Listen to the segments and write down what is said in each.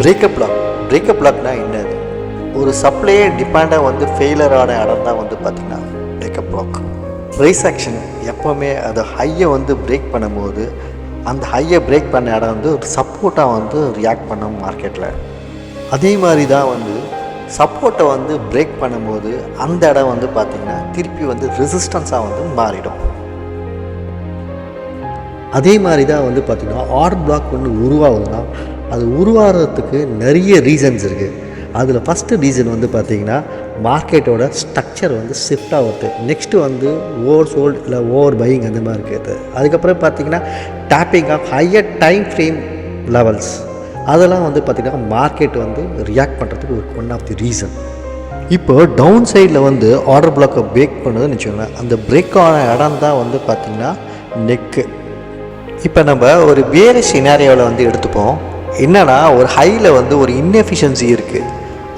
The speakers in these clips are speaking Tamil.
பிரேக்கப் பிளாக்னா என்னது? ஒரு சப்ளையே டிமாண்டாக வந்து ஃபெயிலர் ஆன இடம் தான் வந்து பார்த்திங்கன்னா பிரேக்கப் பிளாக். ப்ரைஸ் ஆக்ஷன் எப்போவுமே அது ஹையை வந்து பிரேக் பண்ணும்போது அந்த ஹையை பிரேக் பண்ண இடம் வந்து ஒரு சப்போர்ட்டாக வந்து ரியாக்ட் பண்ணும் மார்க்கெட்டில். அதே மாதிரி தான் வந்து சப்போர்ட்டை வந்து பிரேக் பண்ணும்போது அந்த இடம் வந்து பார்த்திங்கன்னா திருப்பி வந்து ரெசிஸ்டன்ஸாக வந்து மாறிடும். அதே மாதிரி தான் வந்து பார்த்திங்கன்னா ஆர்டர் பிளாக் ஒன்று உருவாகுதுன்னா அது உருவாகிறதுக்கு நிறைய ரீசன்ஸ் இருக்குது. அதில் ஃபஸ்ட்டு ரீசன் வந்து பார்த்திங்கன்னா மார்க்கெட்டோட ஸ்ட்ரக்சர் வந்து ஷிஃப்ட் ஆகுது. நெக்ஸ்ட்டு வந்து ஓவர் சோல்டு இல்லை ஓவர் பையிங் அந்த மாதிரி இருக்குது. அதுக்கப்புறம் பார்த்திங்கன்னா tapping of higher time frame levels அதெல்லாம் வந்து பார்த்திங்கன்னா மார்க்கெட் வந்து ரியாக்ட் பண்ணுறதுக்கு ஒரு ஒன் ஆஃப் தி ரீசன். இப்போ டவுன் சைடில் வந்து ஆர்டர் பிளாக்கை பிரேக் பண்ணுதுன்னு வச்சுக்கோங்களேன். அந்த பிரேக் ஆன இடம் தான் வந்து பார்த்திங்கன்னா நெக்கு. இப்போ நம்ம ஒரு வேறு சினாரியோவில் வந்து எடுத்துப்போம். என்னென்னா ஒரு ஹையில் வந்து ஒரு இன்எஃபிஷியன்சி இருக்குது.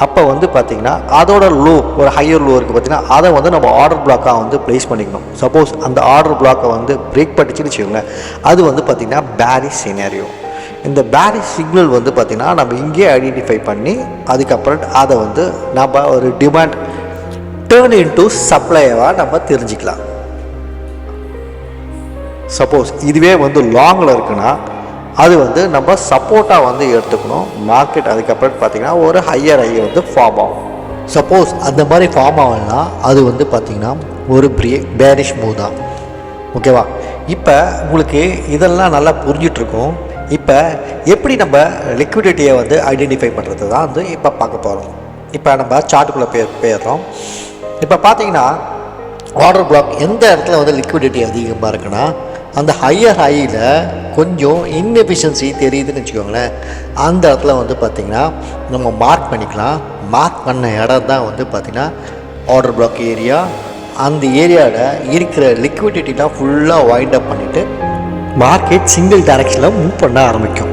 அப்போ வந்து பார்த்திங்கன்னா அதோட லோ ஒரு ஹையர் லோ இருக்குது பார்த்திங்கன்னா அதை வந்து நம்ம ஆர்டர் பிளாக்காக வந்து ப்ளேஸ் பண்ணிக்கணும். சப்போஸ் அந்த ஆர்டர் பிளாக்கை வந்து பிரேக் பண்ணிச்சுன்னு வச்சுக்கோங்களேன், அது வந்து பார்த்திங்கன்னா பேரிஷ் சினாரியோ. இந்த பேரிஷ் சிக்னல் வந்து பார்த்திங்கன்னா நம்ம இங்கேயே ஐடென்டிஃபை பண்ணி அதுக்கப்புறம் அதை வந்து நம்ம ஒரு டிமாண்ட் டேர்ன் இன்டு சப்ளைவாக நம்ம தெரிஞ்சுக்கலாம். சப்போஸ் இதுவே வந்து லாங்கில் இருக்குன்னா அது வந்து நம்ம சப்போர்ட்டாக வந்து எடுத்துக்கணும். மார்க்கெட் அதுக்கப்புறம் பார்த்திங்கன்னா ஒரு ஹையர் ஹை வந்து ஃபார்ம் ஆகும். சப்போஸ் அந்த மாதிரி ஃபார்ம் ஆகலைன்னா அது வந்து பார்த்திங்கன்னா ஒரு பேரிஷ் மூவ் தான். ஓகேவா? இப்போ உங்களுக்கு இதெல்லாம் நல்லா புரிஞ்சிட்ருக்கோம். இப்போ எப்படி நம்ம லிக்விடிட்டியை வந்து ஐடென்டிஃபை பண்ணுறது தான் வந்து இப்போ பார்க்க போகிறோம். இப்போ நம்ம சார்ட்டுக்குள்ளே போயிடுறோம். இப்போ பார்த்திங்கன்னா ஆர்டர் பிளாக் எந்த இடத்துல வந்து லிக்விடிட்டி அதிகமாக இருக்குன்னா அந்த ஹையர் ஹையில் கொஞ்சம் இன்எஃபிஷியன்சி தெரியுதுன்னு வச்சுக்கோங்களேன். அந்த இடத்துல வந்து பார்த்திங்கன்னா நம்ம மார்க் பண்ணிக்கலாம். மார்க் பண்ண இடம் தான் வந்து பார்த்திங்கன்னா ஆர்டர் பிளாக் ஏரியா. அந்த ஏரியாவில் இருக்கிற லிக்விடிட்டிலாம் ஃபுல்லாக வைண்ட் அப் பண்ணிவிட்டு மார்க்கெட் சிங்கிள் டைரக்ஷனில் மூவ் பண்ண ஆரம்பிக்கும்.